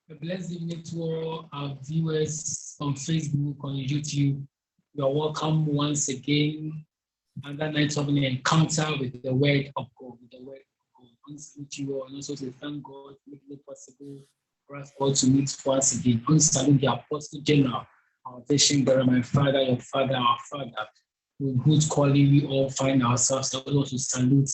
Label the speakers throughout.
Speaker 1: A blessed evening to all our viewers on Facebook, on YouTube. You are welcome once again another night of an encounter with the word of God. With the word of God. I want to meet you all and also to thank God for making it possible for us all to meet once again. I want to salute the Apostle General, our vision bearer, my father, your father, our father, with whose calling we all find ourselves. I want to salute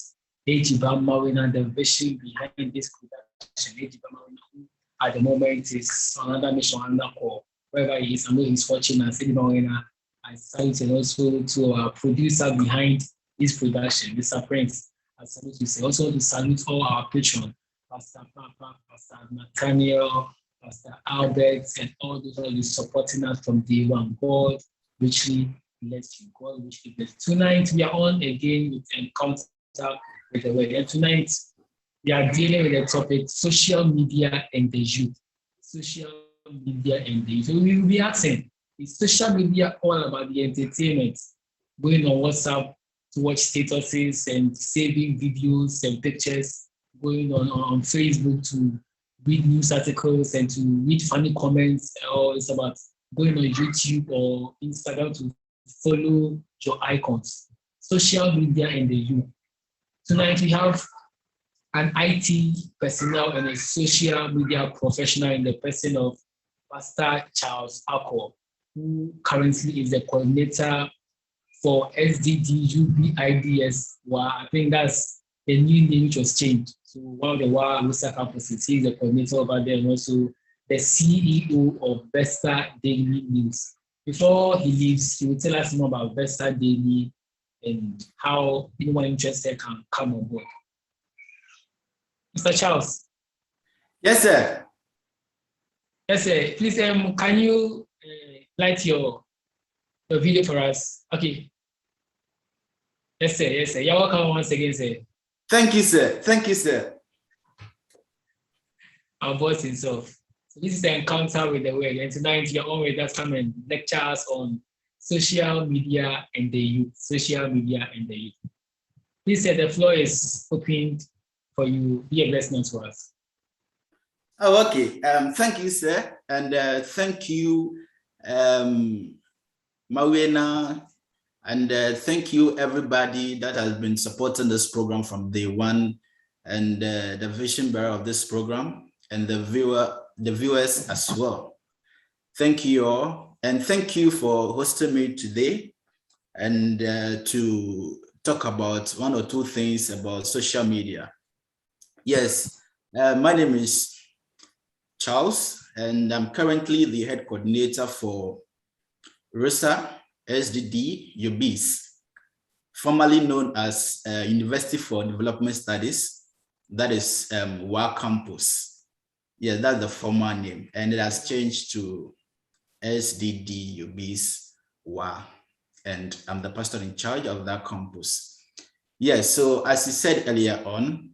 Speaker 1: AGBa Mawuena, the vision behind this production. AGBa Mawuena, who at the moment is another mission under Akor, wherever he is. I know he's watching us. AGBa Mawuena, I salute and also to our producer behind this production, Mr. Prince. I salute you. Say also to salute all our patrons, Pastor Papa, Pastor Nathaniel, Pastor Albert, and all those who are supporting us from day one. God richly bless you. God richly bless you. Tonight we are on again with encounter with the word. And tonight we are dealing with the topic social media and the youth. Social media and the youth. So we will be asking, is social media all about the entertainment? Going on WhatsApp to watch statuses and saving videos and pictures, going on Facebook to read news articles and to read funny comments, or it's about going on YouTube or Instagram to follow your icons. Social media and the youth. Tonight we have an IT personnel and a social media professional in the person of Pastor Charles Akor, who currently is the coordinator for SDDUBIDS. Well, I think that's the new name which was changed. So one of the Worcester campuses, he's the coordinator over there and also the CEO of Vesta Daily News. Before he leaves, he will tell us more about Vesta Daily and how anyone interested can come on board. Mr. Charles.
Speaker 2: Yes, sir.
Speaker 1: Yes, sir. Please, can you light your video for us? Okay. Yes, sir. Yes, sir. You're welcome once again, sir.
Speaker 2: Thank you, sir. Thank you, sir.
Speaker 1: Our boss himself. So this is the encounter with the word. And tonight you're on with us come and lecture us on social media and the youth. Social media and the youth. Please, sir, the floor is opened for you. Be a blessing to us.
Speaker 2: Oh, okay. Thank you, sir. And thank you, Mawuena. And thank you, everybody that has been supporting this program from day one, and the vision bearer of this program, and the viewers as well. Thank you all, and thank you for hosting me today, and to talk about one or two things about social media. Yes, my name is Charles, and I'm currently the head coordinator for RISA SDD UBIS, formerly known as University for Development Studies. That is WA Campus. Yeah, that's the former name, and it has changed to SDD UBIS WA, and I'm the pastor in charge of that campus. Yeah, so as you said earlier on,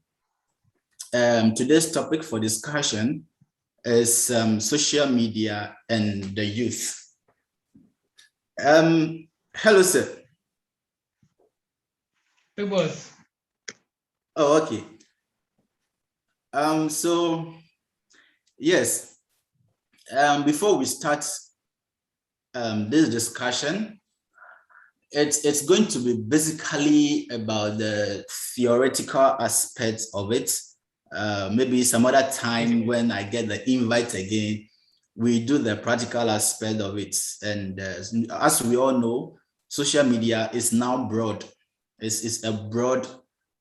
Speaker 2: today's topic for discussion is social media and the youth. Hello, sir.
Speaker 1: Hey, boss.
Speaker 2: Oh, okay. So yes, before we start this discussion, it's going to be basically about the theoretical aspects of it. Maybe some other time when I get the invite again, we do the practical aspect of it. And as we all know, social media is now broad. It's a broad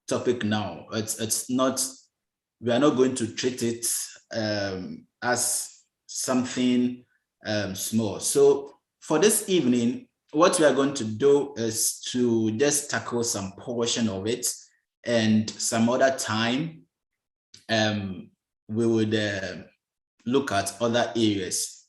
Speaker 2: topic now. It's not, we are not going to treat it as something small. So for this evening, what we are going to do is to just tackle some portion of it, and some other time we would look at other areas.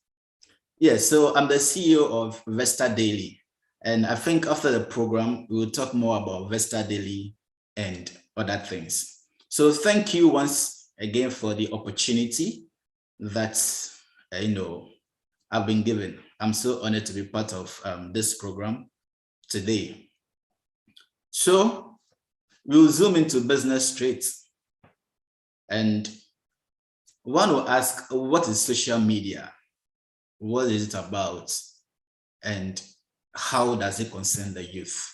Speaker 2: Yes, so I'm the CEO of Vesta Daily, and I think after the program, we will talk more about Vesta Daily and other things. So thank you once again for the opportunity that I've been given. I'm so honored to be part of this program today. So we'll zoom into business straight, and one will ask, what is social media? What is it about? And how does it concern the youth?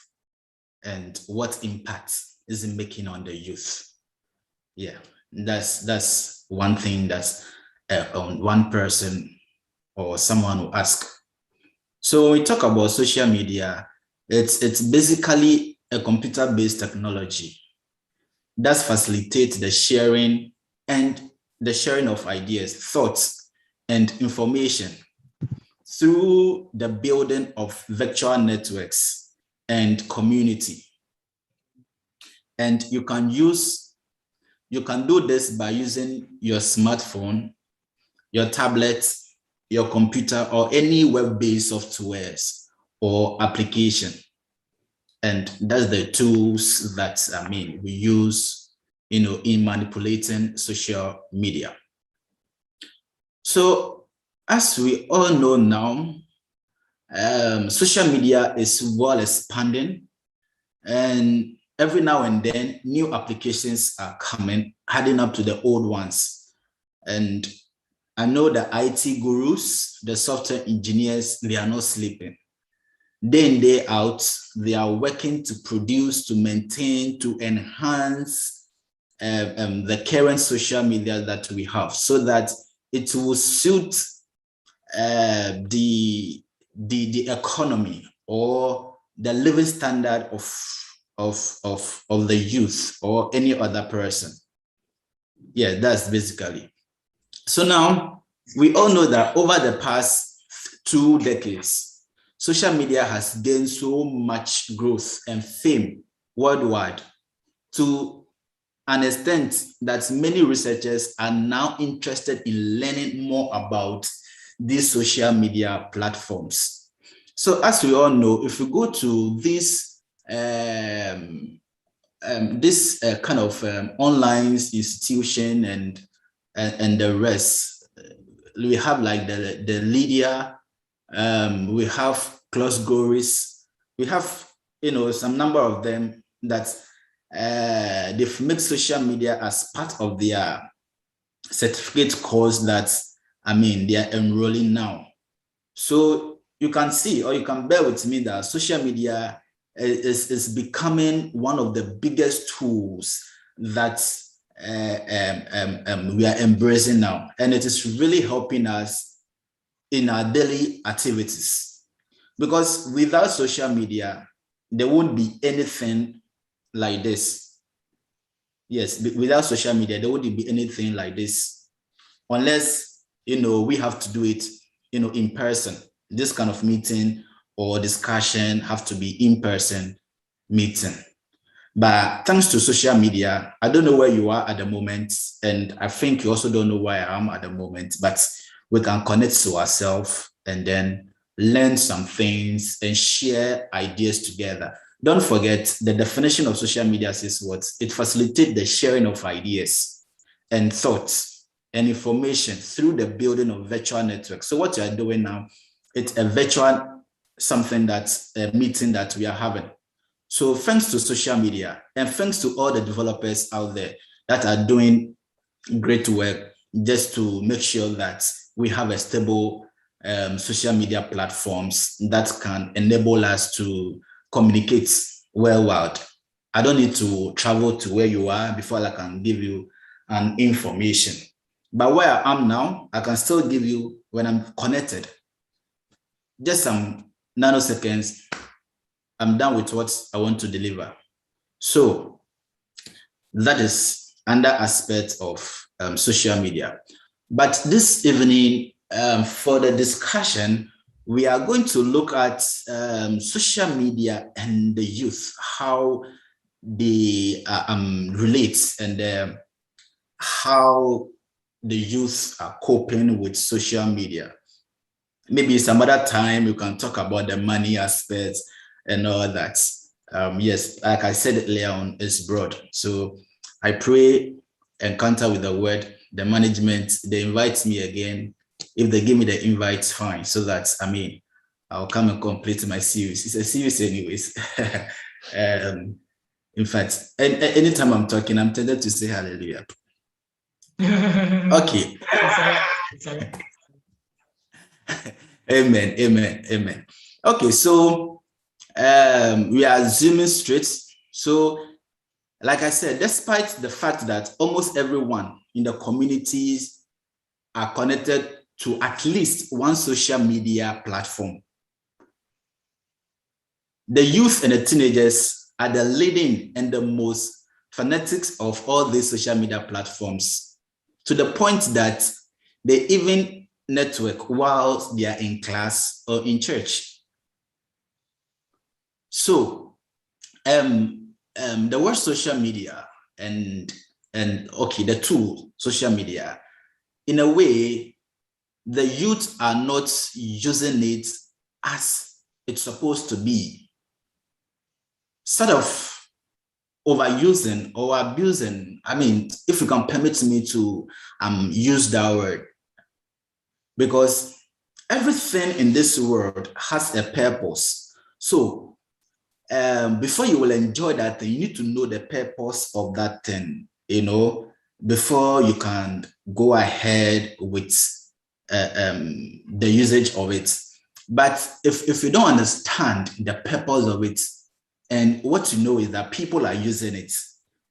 Speaker 2: And what impact is it making on the youth? Yeah, that's one thing that's one person or someone will ask. So when we talk about social media, it's basically a computer-based technology that facilitates the sharing of ideas, thoughts, and information through the building of virtual networks and community. And you can do this by using your smartphone, your tablet, your computer, or any web-based softwares or application. And that's the tools that we use in manipulating social media. So as we all know now, social media is well expanding, and every now and then new applications are coming, adding up to the old ones. And I know the IT gurus, the software engineers, they are not sleeping. Day in, day out, they are working to produce, to maintain, to enhance the current social media that we have, so that it will suit the economy or the living standard of the youth or any other person. Yeah, that's basically. So now we all know that over the past 2 decades, social media has gained so much growth and fame worldwide, to an extent that many researchers are now interested in learning more about these social media platforms. So as we all know, if we go to this kind of online institution and the rest, we have like the Lydia, we have Close Goris, we have some number of them that they've made social media as part of their certificate course that they are enrolling now. So you can see, or you can bear with me, that social media is becoming one of the biggest tools that we are embracing now, and it is really helping us in our daily activities, because without social media there won't be anything like this. yes, without social media, there wouldn't be anything like this, unless, we have to do it, in person. This kind of meeting or discussion have to be in-person meeting. But thanks to social media, I don't know where you are at the moment, and I think you also don't know where I am at the moment, but we can connect to ourselves and then learn some things and share ideas together. Don't forget, the definition of social media is what? It facilitates the sharing of ideas and thoughts and information through the building of virtual networks. So what you are doing now, it's a virtual something, that's a meeting that we are having. So thanks to social media and thanks to all the developers out there that are doing great work just to make sure that we have a stable social media platforms that can enable us to communicate worldwide. I don't need to travel to where you are before I can give you an information. But where I am now, I can still give you when I'm connected. Just some nanoseconds, I'm done with what I want to deliver. So that is another aspect of social media. But this evening, for the discussion, we are going to look at social media and the youth, how they relate, and how the youth are coping with social media. Maybe some other time you can talk about the money aspect and all that. Yes, like I said earlier on, it's broad. So I pray Encounter with the Word, the management, they invite me again. If they give me the invite, fine. So that, I'll come and complete my series. It's a series anyways. In fact, anytime I'm talking, I'm tempted to say hallelujah. Okay. Amen, amen, amen. Okay, so we are zooming straight. So, like I said, despite the fact that almost everyone in the communities are connected to at least one social media platform, the youth and the teenagers are the leading and the most fanatics of all these social media platforms, to the point that they even network while they are in class or in church. So the word social media and okay, the tool social media, in a way, the youth are not using it as it's supposed to be. Sort of overusing or abusing, if you can permit me to use that word, because everything in this world has a purpose. So before you will enjoy that thing, you need to know the purpose of that thing, before you can go ahead with the usage of it. But if you don't understand the purpose of it, and what you know is that people are using it.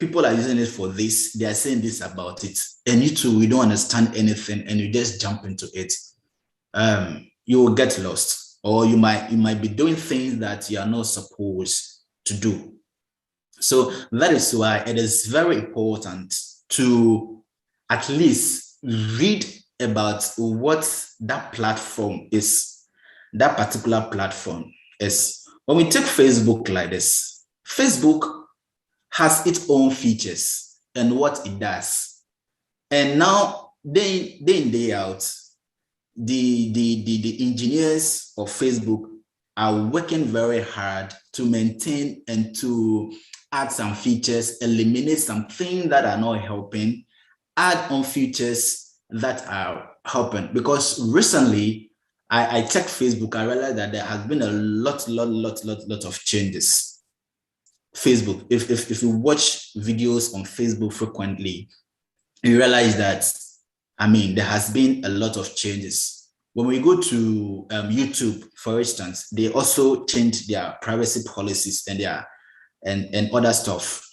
Speaker 2: People are using it for this. They are saying this about it. And you too, you don't understand anything and you just jump into it. You will get lost, or you might be doing things that you are not supposed to do. So that is why it is very important to at least read about what that platform is, that particular platform is. When we take Facebook like this, Facebook has its own features and what it does. And now, day in, day out, the engineers of Facebook are working very hard to maintain and to add some features, eliminate some things that are not helping, add on features that are helping. Because recently, I checked Facebook, I realized that there has been a lot of changes. Facebook, if you watch videos on Facebook frequently, you realize that, there has been a lot of changes. When we go to YouTube, for instance, they also changed their privacy policies and other stuff.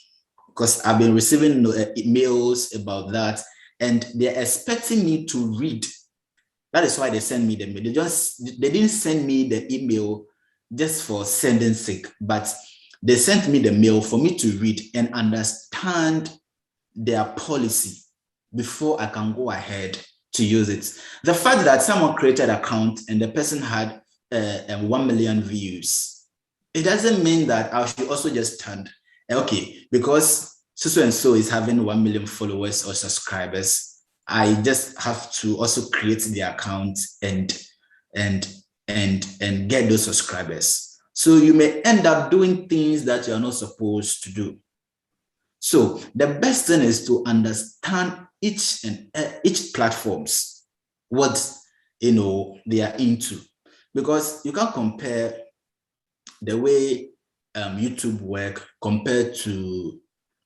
Speaker 2: Because I've been receiving emails about that, and they're expecting me to read. That is why they send me the mail. They didn't send me the email just for sending sake, but they sent me the mail for me to read and understand their policy before I can go ahead to use it. The fact that someone created an account and the person had 1 million views, it doesn't mean that I should also just stand, okay, because so and so is having 1 million followers or subscribers, I just have to also create the account and get those subscribers. So you may end up doing things that you are not supposed to do. So the best thing is to understand each platforms, what they are into, because you can't compare the way YouTube work compared to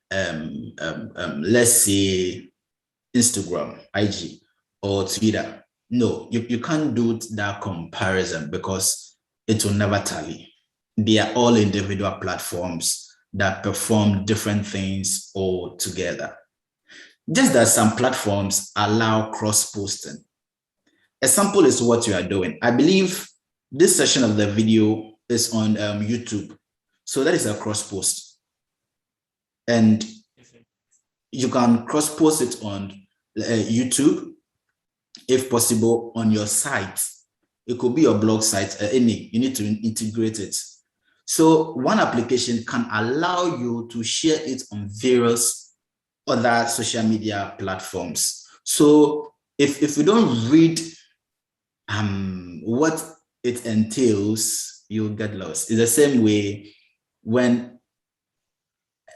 Speaker 2: let's say Instagram, IG, or Twitter. No, you can't do that comparison because it will never tally. They are all individual platforms that perform different things all together. Just that some platforms allow cross-posting. Example is what you are doing. I believe this session of the video is on YouTube. So that is a cross-post. And you can cross-post it on YouTube, if possible, on your site. It could be your blog site, you need to integrate it. So one application can allow you to share it on various other social media platforms. So if you don't read what it entails, you'll get lost. It's the same way when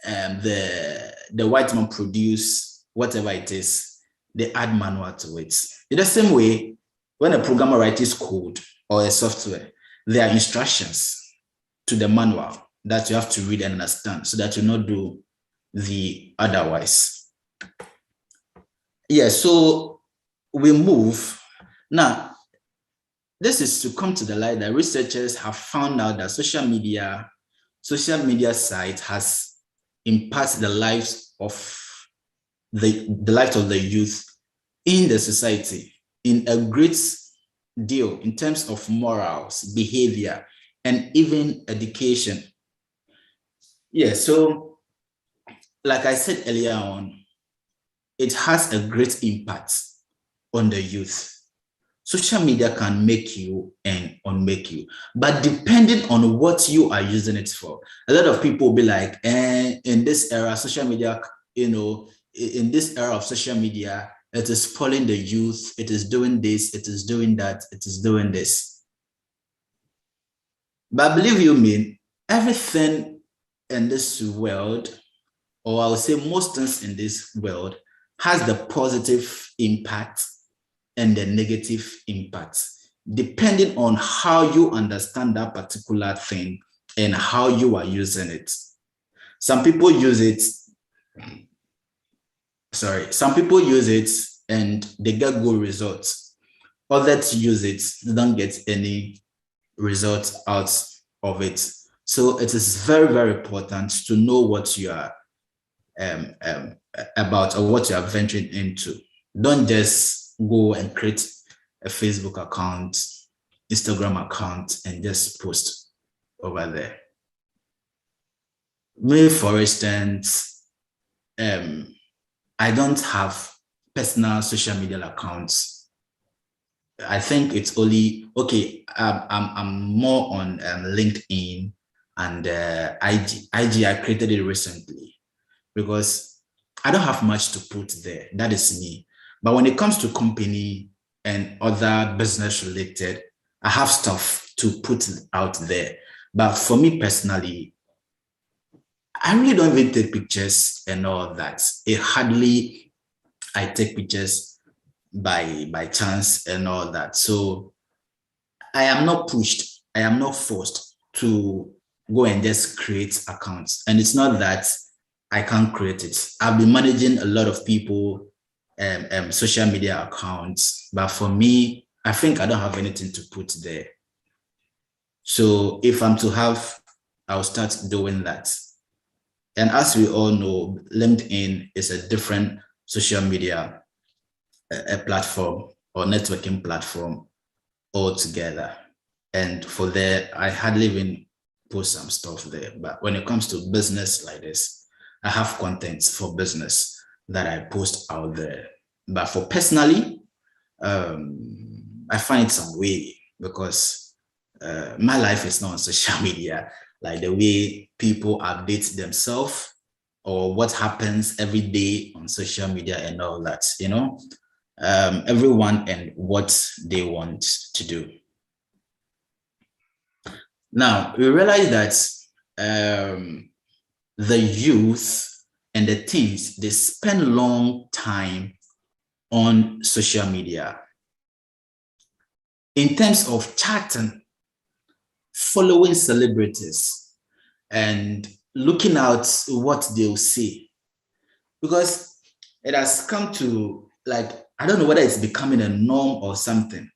Speaker 2: the white man produce whatever it is, they add manual to it. In the same way, when a programmer writes code or a software, there are instructions to the manual that you have to read and understand so that you not do the otherwise. Yeah, so we move. Now, this is to come to the light that researchers have found out that social media site has impacted the lives of the youth in the society in a great deal in terms of morals, behavior, and even education. Yeah, so like I said earlier on, it has a great impact on the youth. Social media can make you and unmake you, but depending on what you are using it for. A lot of people will be like, in this era, social media, in this era of social media, it is spoiling the youth, it is doing this, it is doing that, it is doing this. But believe you me, everything in this world, or I would say most things in this world, has the positive impact and the negative impact, depending on how you understand that particular thing and how you are using it. Some people use it and they get good results. Others use it, they don't get any results out of it. So it is very, very important to know what you are about or what you are venturing into. Don't just go and create a Facebook account, Instagram account, and just post over there. Me, for instance, I don't have personal social media accounts. I think it's only, okay, I'm more on LinkedIn and IG. I created it recently because I don't have much to put there. That is me. But when it comes to company and other business related, I have stuff to put out there. But for me personally, I really don't even take pictures and all that. I take pictures by chance and all that. So I am not pushed, I am not forced to go and just create accounts. And it's not that I can't create it. I've been managing a lot of people social media accounts, but for me, I think I don't have anything to put there. So if I'm to have, I'll start doing that. And as we all know, LinkedIn is a different social media platform or networking platform altogether. And for there, I hardly even post some stuff there. But when it comes to business like this, I have content for business. that I post out there. But for personally, I find some way because my life is not on social media, like the way people update themselves or what happens every day on social media and all that, you know, everyone and what they want to do. Now, we realize that the youth and the teens, they spend long time on social media in terms of chatting, following celebrities, and looking out what they'll say. Because it has come to, like, I don't know whether it's becoming a norm or something.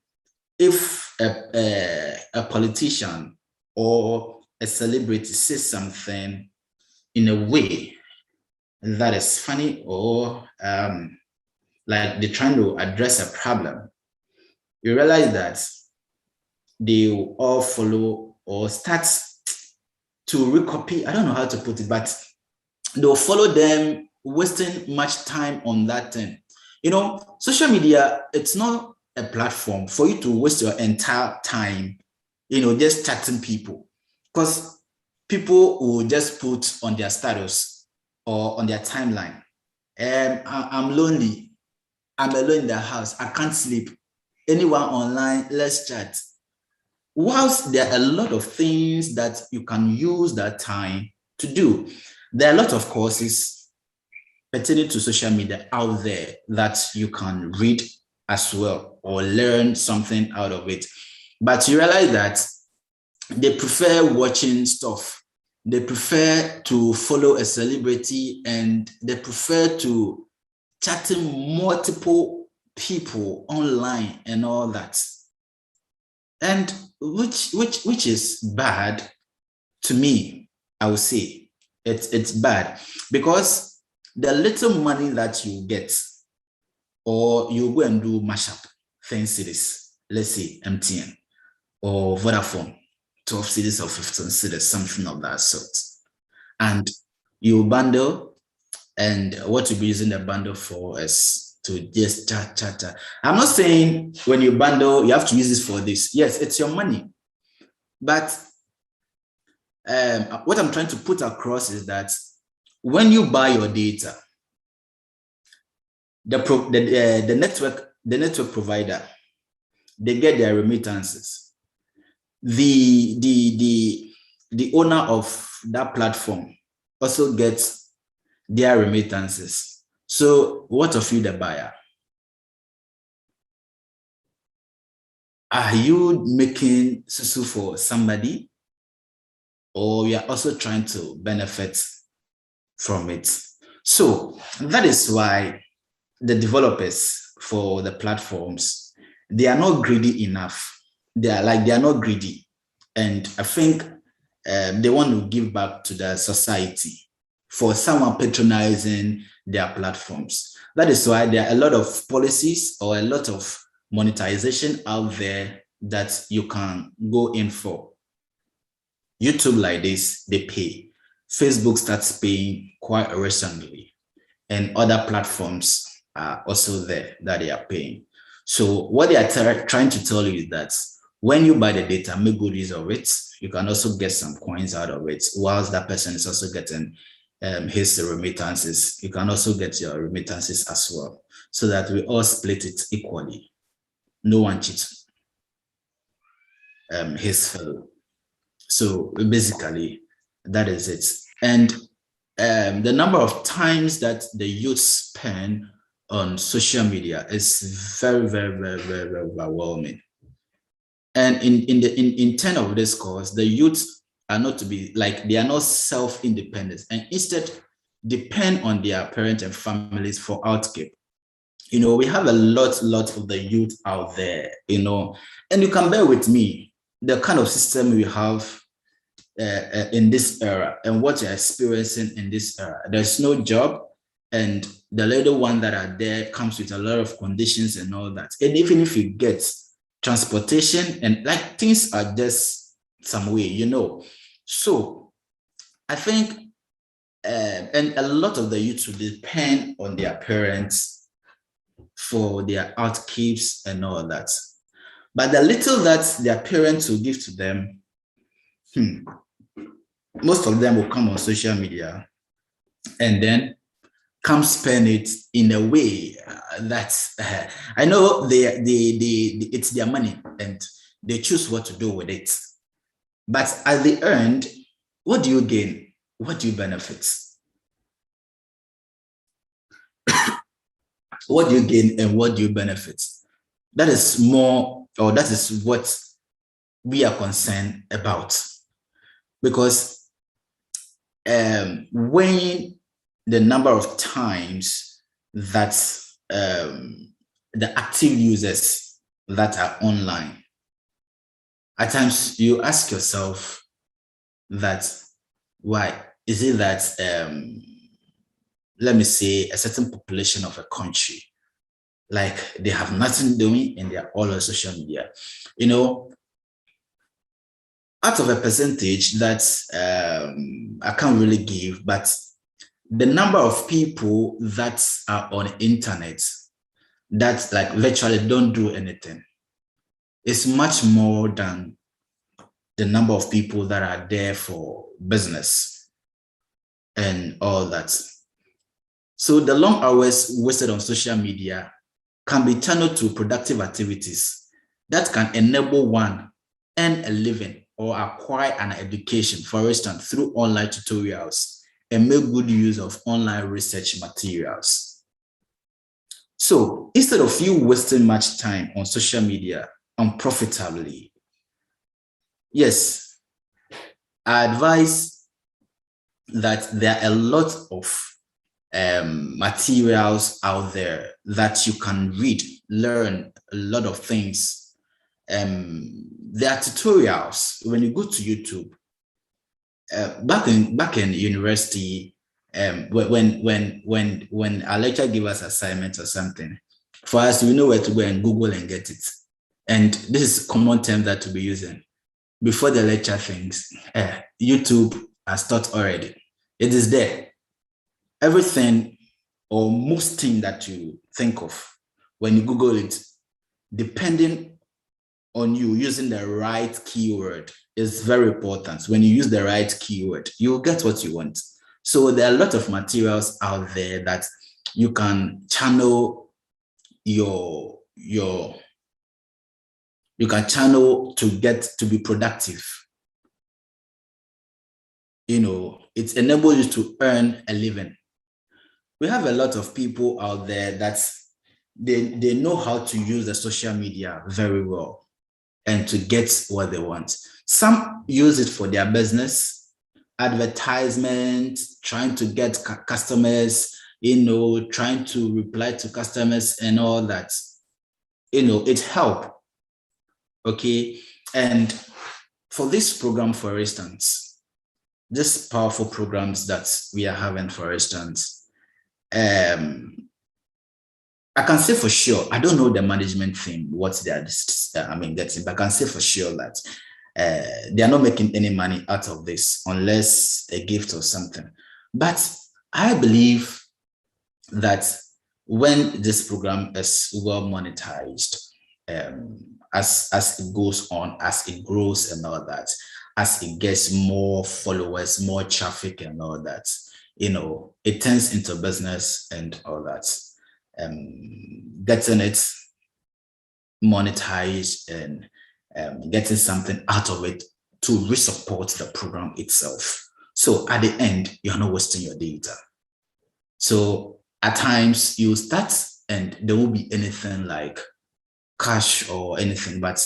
Speaker 2: If a politician or a celebrity says something in a way that is funny or like they're trying to address a problem, you realize that they will all follow or start to recopy. I don't know how to put it, but they'll follow them, wasting much time on that thing. You know, social media, it's not a platform for you to waste your entire time, you know, just chatting people, because people will just put on their status or on their timeline, I'm lonely, I'm alone in the house, I can't sleep, anyone online, let's chat. Whilst there are a lot of things that you can use that time to do, there are a lot of courses pertaining to social media out there that you can read as well or learn something out of it. But you realize that they prefer watching stuff. They prefer to follow a celebrity and they prefer to chatting multiple people online and all that. And which is bad to me, I would say. It's bad because the little money that you get, or you go and do mashup, 10 cities, let's say MTN or Vodafone, 12 cities or 15 cities, something of that sort. And you bundle, and what you'll be using the bundle for is to just chat. I'm not saying when you bundle, you have to use this for this. Yes, it's your money. But what I'm trying to put across is that when you buy your data, the network provider, they get their remittances. The owner of that platform also gets their remittances. So what of you, the buyer? Are you making susu for somebody, or you are also trying to benefit from it? So that is why the developers for the platforms, they are not greedy enough. They are not greedy. And I think they want to give back to the society for someone patronizing their platforms. That is why there are a lot of policies or a lot of monetization out there that you can go in for. YouTube like this, they pay. Facebook starts paying quite recently, and other platforms are also there that they are paying. So what they are trying to tell you is that when you buy the data, make good use of it. You can also get some coins out of it, whilst that person is also getting his remittances. You can also get your remittances as well, so that we all split it equally. No one cheats his fellow. So basically, that is it. And the number of times that the youth spend on social media is very, very, very, very, very overwhelming. And in 10 of this course, the youth are not to be like, they are not self-independent, and instead depend on their parents and families for outkeep. You know, we have a lot of the youth out there, you know, and you can bear with me, the kind of system we have in this era and what you're experiencing in this era. There's no job, and the little one that are there comes with a lot of conditions and all that. And even if you get transportation and like things are just some way, you know. So I think and a lot of the youth will depend on their parents for their outkeeps and all that. But the little that their parents will give to them, most of them will come on social media and then come spend it in a way that I know it's their money and they choose what to do with it. But at the end, what do you gain? What do you benefit? What do you gain and what do you benefit? That is more, or that is what we are concerned about. Because when the number of times that the active users that are online, at times you ask yourself that why is it that let me say a certain population of a country, like they have nothing doing and they're all on social media, you know, out of a percentage that I can't really give, but the number of people that are on internet that like virtually don't do anything is much more than the number of people that are there for business and all that. So the long hours wasted on social media can be channeled to productive activities that can enable one earn a living or acquire an education, for instance, through online tutorials and make good use of online research materials. So instead of you wasting much time on social media unprofitably, yes, I advise that there are a lot of materials out there that you can read, learn a lot of things. There are tutorials when you go to YouTube. Back in university, when our lecturer give us assignments or something, for us we know where to go and Google and get it. And this is a common term that we'll be using before the lecture things. YouTube has taught already. It is there. Everything or most thing that you think of when you Google it, depending on you using the right keyword, is very important. When you use the right keyword, you'll get what you want. So there are a lot of materials out there that you can channel you can channel to get to be productive. You know, it enables you to earn a living. We have a lot of people out there that they know how to use the social media very well and to get what they want. Some use it for their business, advertisement, trying to get customers, you know, trying to reply to customers and all that. You know, it helps. Okay. And for this program, for instance, these powerful programs that we are having, for instance, I can say for sure, I don't know the management thing, what they are getting, but I can say for sure that they are not making any money out of this unless a gift or something. But I believe that when this program is well monetized, as it goes on, as it grows and all that, as it gets more followers, more traffic and all that, you know, it turns into business and all that. Getting it monetized and getting something out of it to resupport the program itself. So at the end, you're not wasting your data. So at times you start and there won't be anything like cash or anything, but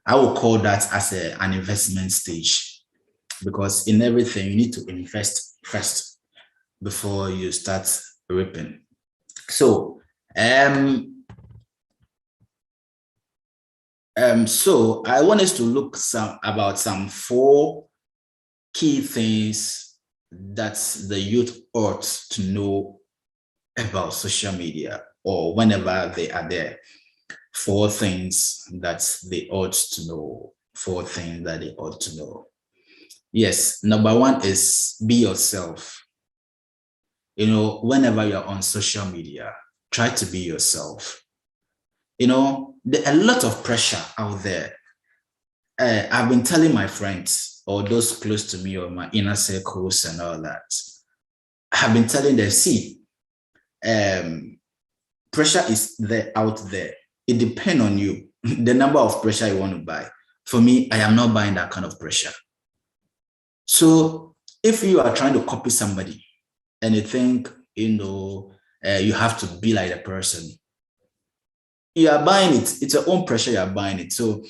Speaker 2: I will call that as an investment stage, because in everything you need to invest first before you start reaping. So so I want us to look about some 4 key things that the youth ought to know about social media, or whenever they are there. 4 things that they ought to know. 4 things that they ought to know. Yes, number 1 is be yourself. whenever you're on social media, try to be yourself. There are a lot of pressure out there. I've been telling my friends or those close to me or my inner circles and all that, I've been telling them, see, pressure is out there. It depends on you, the number of pressure you want to buy. For me, I am not buying that kind of pressure. So if you are trying to copy somebody and you think, you have to be like the person, you are buying it. It's your own pressure, you are buying it. So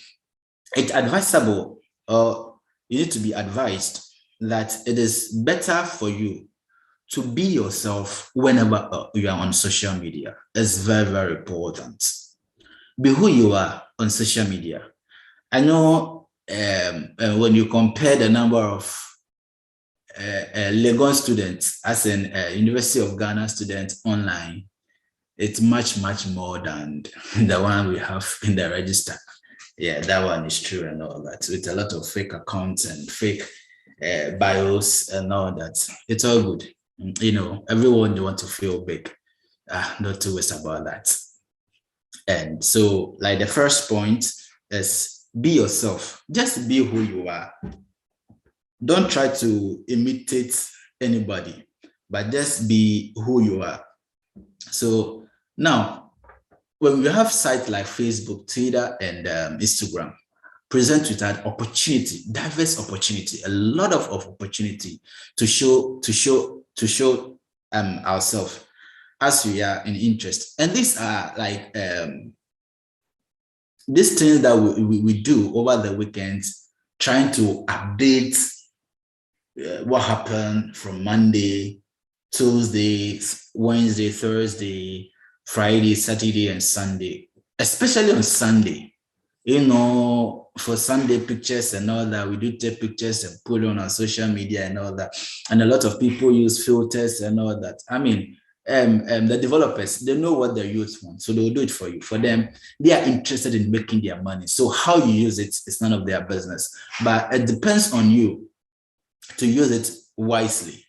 Speaker 2: it's advisable, or you need to be advised that it is better for you to be yourself whenever you are on social media. It's very, very important. Be who you are on social media. I know when you compare the number of Legon students as in University of Ghana students online, it's much, much more than the one we have in the register. Yeah, that one is true and all that. With a lot of fake accounts and fake bios and all that. It's all good. Everyone wants to feel big. Not too worried about that. And so, like, the first point is be yourself. Just be who you are. Don't try to imitate anybody, but just be who you are. So now, when we have sites like Facebook, Twitter, and Instagram, present with that opportunity, diverse opportunity, a lot of opportunity to show ourselves as we are in interest. And these are like these things that we do over the weekends, trying to update what happened from Monday, Tuesday, Wednesday, Thursday, Friday, Saturday, and Sunday, especially on Sunday. For Sunday pictures and all that, we do take pictures and put on our social media and all that. And a lot of people use filters and all that. I mean, the developers, they know what their youth want, so they'll do it for you. For them, they are interested in making their money. So how you use it is none of their business. But it depends on you to use it wisely.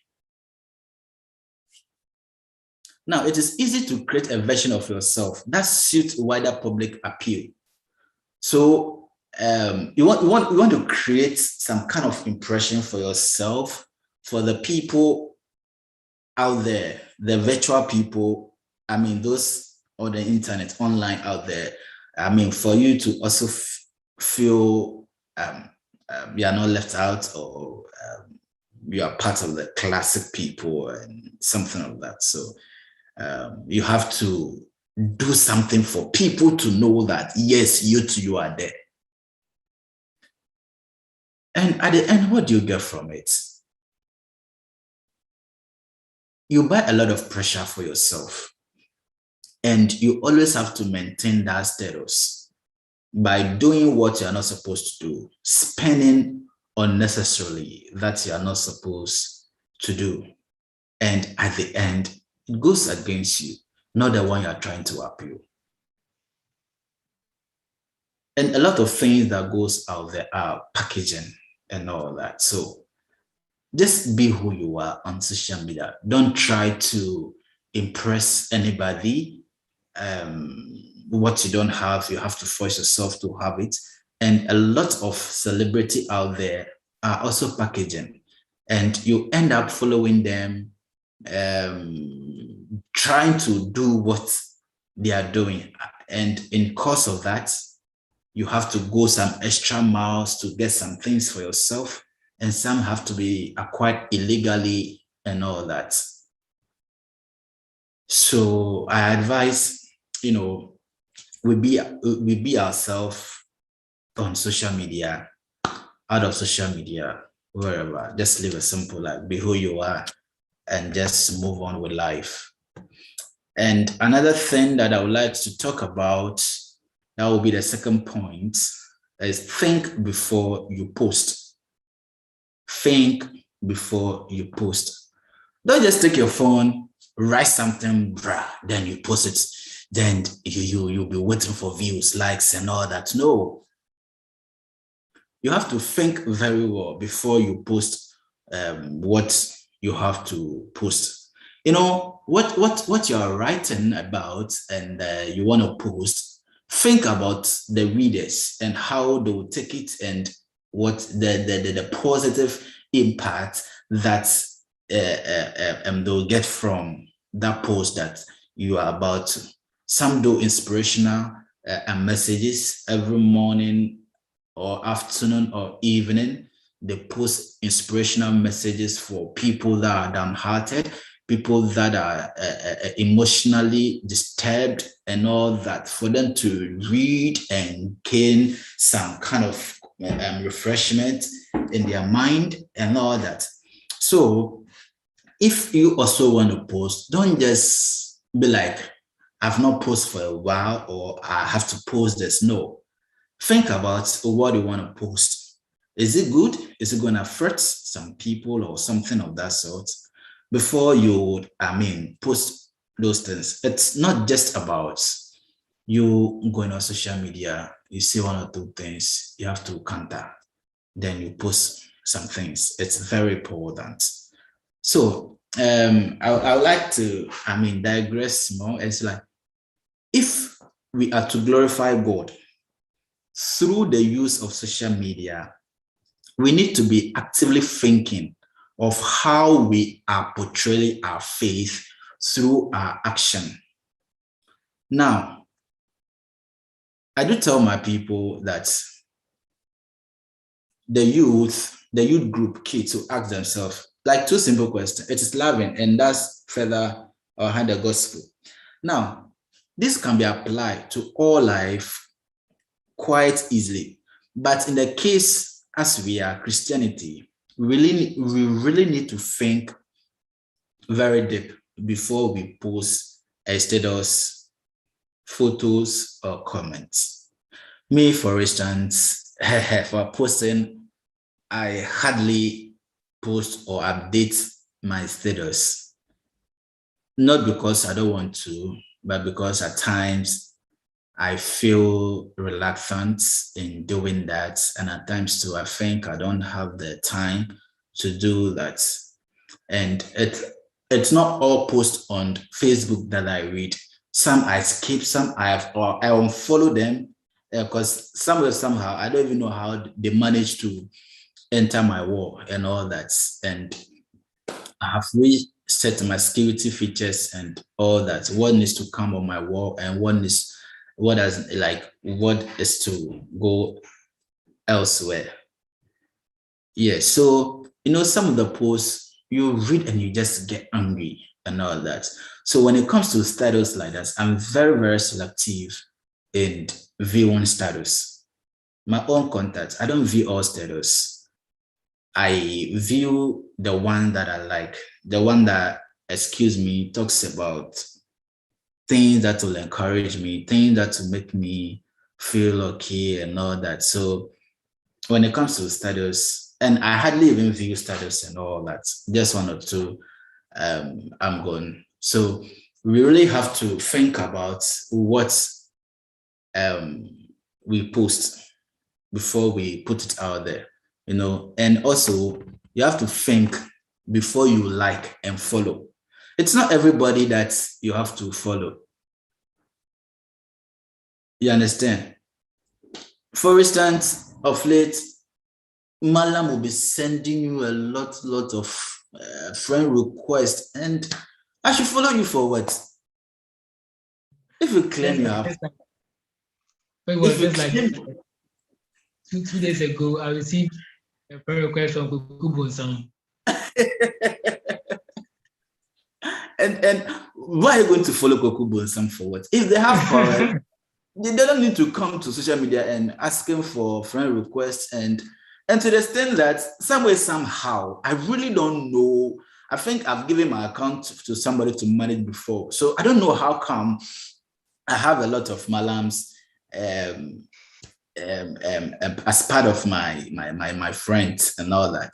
Speaker 2: Now, it is easy to create a version of yourself that suits wider public appeal. So you want to create some kind of impression for yourself, for the people out there, the virtual people, I mean, those on the internet, online out there. I mean, for you to also feel you are not left out, or you are part of the classic people and something like that. So you have to do something for people to know that, yes, you are there. And at the end, what do you get from it? You buy a lot of pressure for yourself, and you always have to maintain that status by doing what you are not supposed to do, spending unnecessarily that you are not supposed to do. And at the end, it goes against you, not the one you are trying to appeal. And a lot of things that goes out there are packaging and all that. So just be who you are on social media. Don't try to impress anybody. What you don't have, you have to force yourself to have it. And a lot of celebrity out there are also packaging, and you end up following them, trying to do what they are doing. And in course of that, you have to go some extra miles to get some things for yourself, and some have to be acquired illegally and all that. So I advise, we be ourselves on social media, out of social media, wherever. Just live a simple life, be who you are, and just move on with life. And another thing that I would like to talk about, that will be the second point, is think before you post. Think before you post. Don't just take your phone, write something, then you post it. Then you'll be waiting for views, likes, and all that. No. You have to think very well before you post what you have to post. You know, what you're writing about and you want to post, think about the readers and how they will take it and what the positive impact that they'll get from that post that you are about to. Some do inspirational messages every morning or afternoon or evening. They post inspirational messages for people that are downhearted, people that are emotionally disturbed and all that, for them to read and gain some kind of refreshment in their mind and all that. So if you also want to post, don't just be like, I've not posted for a while or I have to post this. No, think about what you want to post. Is it good? Is it going to hurt some people or something of that sort? Before you, post those things. It's not just about you going on social media, you see one or two things, you have to counter, then you post some things. It's very important. So I would like to, digress more. It's like, if we are to glorify God through the use of social media, we need to be actively thinking of how we are portraying our faith through our action. Now, I do tell my people that the youth group kids to ask themselves like two simple questions. It is loving, and that's further behind the gospel. Now, this can be applied to all life quite easily, but in the case as we are Christianity, we really need to think very deep before we post a status, photos, or comments. Me, for instance, for posting, I hardly post or update my status. Not because I don't want to, but because at times I feel reluctant in doing that. And at times too, I think I don't have the time to do that. And it's not all posts on Facebook that I read. Some I skip, some I unfollow them because somehow I don't even know how they manage to enter my wall and all that. And I have reset my security features and all that. What needs to come on my wall and what is to go elsewhere. Yeah, so some of the posts you read and you just get angry and all that. So when it comes to status like that, I'm very, very selective in viewing status. My own contact, I don't view all status. I view the one that I like, the one that, talks about things that will encourage me, things that will make me feel okay and all that. So when it comes to status, and I hardly even view status and all that, just one or two, I'm gone. So we really have to think about what we post before we put it out there, and also you have to think before you like and follow. It's not everybody that you have to follow. You understand? For instance, of late, Malam will be sending you a lot of friend requests, and I should follow you for what? If you claim you have.
Speaker 1: Just like 2 days ago, I received a friend request from Kukubo-san.
Speaker 2: And why are you going to follow Kukubo-san for what? If they have power, they don't need to come to social media and asking for friend requests and to the extent that somehow, I really don't know. I think I've given my account to somebody to manage before. So I don't know how come I have a lot of malams as part of my friends and all that.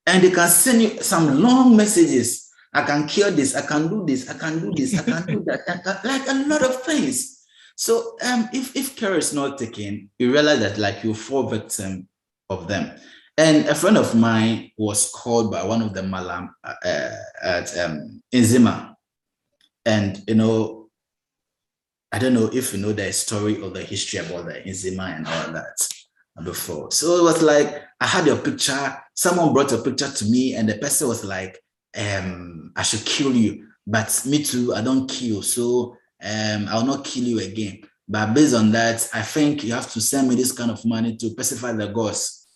Speaker 2: And they can send you some long messages. I can cure this, I can do this, I can do this, I can do that, like a lot of things. So if care is not taken, you realize that like you fall victim of them. And a friend of mine was called by one of the Malam at Nzima. And, you know, I don't know if you know the story or the history about the Nzima and all that before. So it was like, I had your picture, someone brought a picture to me and the person was like, I should kill you, but me too, I don't kill. So I'll not kill you again. But based on that, I think you have to send me this kind of money to pacify the gods.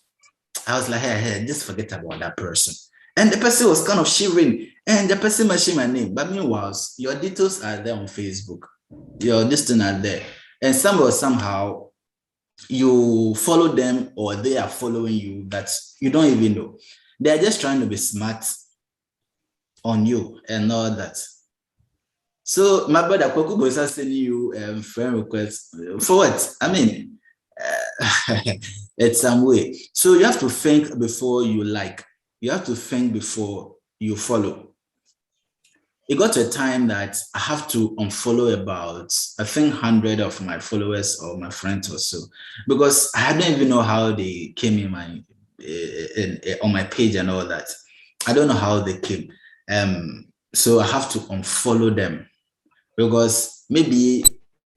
Speaker 2: I was like, hey, just forget about that person. And the person was kind of shivering and the person mentioned my name. But meanwhile, your details are there on Facebook. Your distance are there. And somehow you follow them or they are following you that you don't even know. They're just trying to be smart on you and all that. So my brother Kwaku was sending you friend requests for what? I mean, it's some way. So you have to think before you like. You have to think before you follow. It got to a time that I have to unfollow about, I think, 100 of my followers or my friends or so, because I don't even know how they came in my on my page and all that. I don't know how they came. So I have to unfollow them because maybe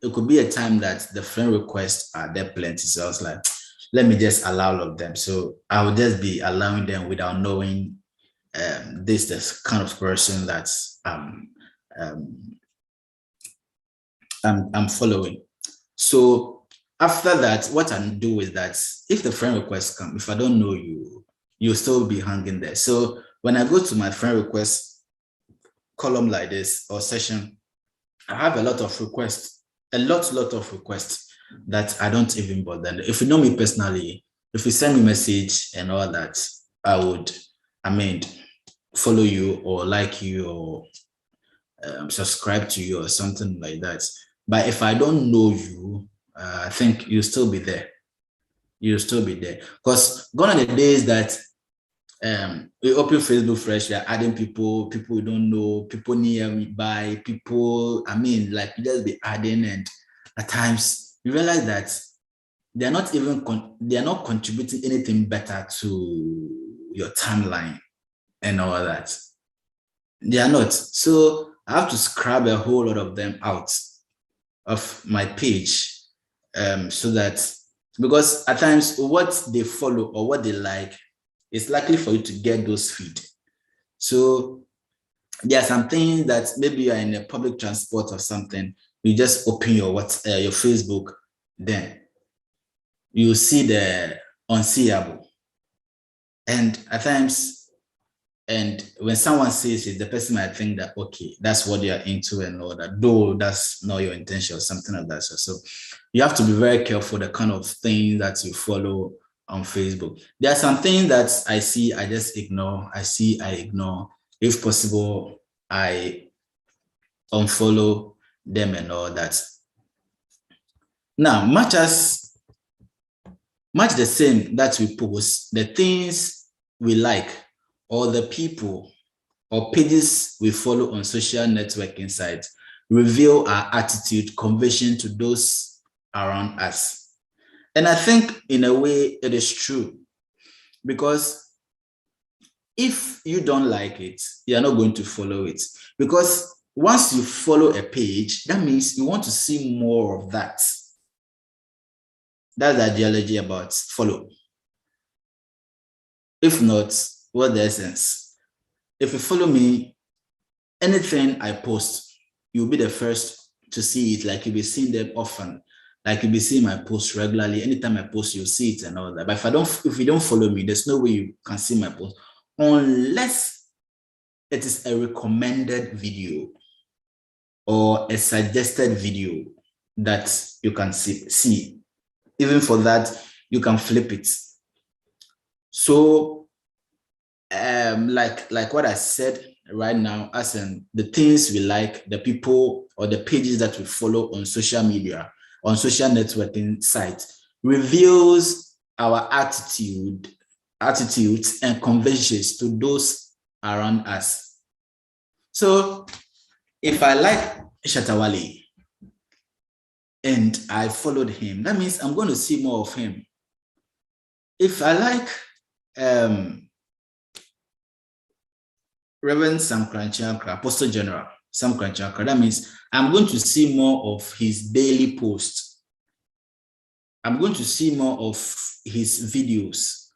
Speaker 2: it could be a time that the friend requests are there plenty. So I was like, let me just allow all of them. So I would just be allowing them without knowing this kind of person that's I'm following. So after that, what I do is that if the friend requests come, if I don't know you, you'll still be hanging there. So when I go to my friend request column like this or session, I have a lot of requests, a lot of requests that I don't even bother. If you know me personally, if you send me a message and all that, I would, follow you or like you or subscribe to you or something like that. But if I don't know you, I think you'll still be there. You'll still be there. Because gone are the days that we open Facebook fresh, we are adding people we don't know, people nearby, people, like you just be adding, and at times you realize that they're not contributing anything better to your timeline and all that. They are not. So I have to scrub a whole lot of them out of my page so that, because at times what they follow or what they like, it's likely for you to get those feed. So there are some things that maybe you are in a public transport or something, you just open your Facebook, then you see the unseeable. And at times, and when someone says it, the person might think that, okay, that's what you're into and all that, though that's not your intention or something like that. So you have to be very careful the kind of things that you follow on Facebook. There are some things that I see, I just ignore. I ignore. If possible, I unfollow them and all that. Now, much the same that we post, the things we like or the people or pages we follow on social networking sites reveal our attitude, conversion to those around us. And I think in a way it is true, because if you don't like it, you're not going to follow it. Because once you follow a page, that means you want to see more of that. That's the ideology about follow. If not, what's the essence? If you follow me, anything I post, you'll be the first to see it. Like you'll be seeing them often. Like you'll be seeing my posts regularly. Anytime I post, you'll see it and all that. But if you don't follow me, there's no way you can see my post unless it is a recommended video or a suggested video that you can see. Even for that, you can flip it. So, like what I said right now, as in the things we like, the people or the pages that we follow on social media, on social networking sites, reveals our attitudes and conversions to those around us. So if I like Shatawale and I followed him, that means I'm going to see more of him. If I like Reverend Sam Kranchankra, Apostle General Sam Kranchankra. That means I'm going to see more of his daily posts. I'm going to see more of his videos.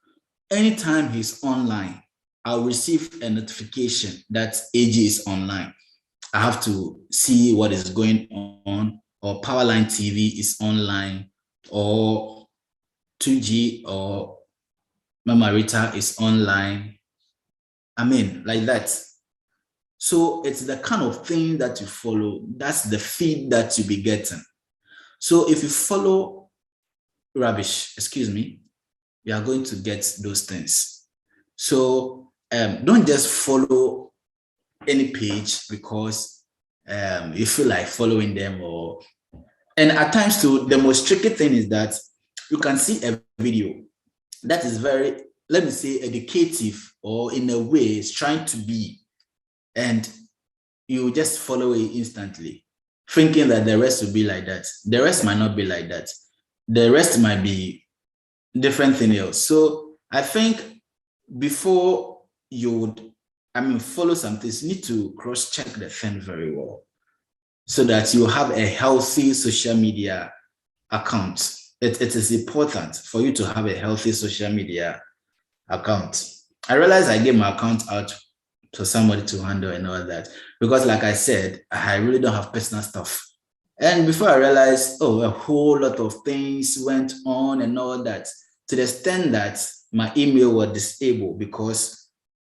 Speaker 2: Anytime he's online, I'll receive a notification that AG is online. I have to see what is going on, or Powerline TV is online, or 2G or Mama Rita is online. I mean, like that. So it's the kind of thing that you follow. That's the feed that you be getting. So if you follow rubbish, excuse me, you are going to get those things. So don't just follow any page because you feel like following them, and at times too, the most tricky thing is that you can see a video that is very, let me say, educative, or in a way it's trying to be, and you just follow it instantly, thinking that the rest will be like that. The rest might not be like that. The rest might be different thing else. So I think before you would, follow something, you need to cross-check the thing very well, so that you have a healthy social media account. It is important for you to have a healthy social media account. I realized I gave my account out to somebody to handle and all that, because like I said, I really don't have personal stuff. And before I realized, a whole lot of things went on and all that, to the extent that my email was disabled because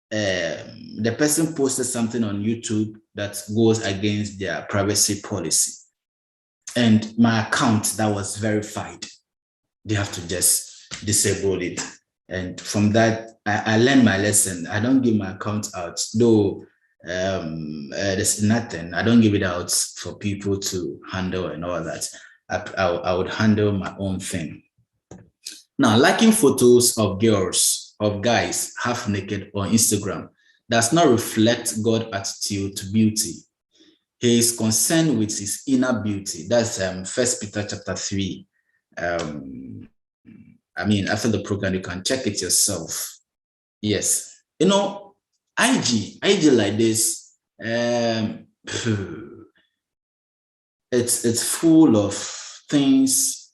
Speaker 2: the person posted something on YouTube that goes against their privacy policy. And my account that was verified, they have to just disable it. And from that, I learned my lesson. I don't give my account out, though there's nothing. I don't give it out for people to handle and all that. I would handle my own thing. Now, liking photos of girls, of guys half naked on Instagram does not reflect God's attitude to beauty. He is concerned with his inner beauty. That's 1 Peter chapter 3. After the program, you can check it yourself. Yes. IG like this, it's full of things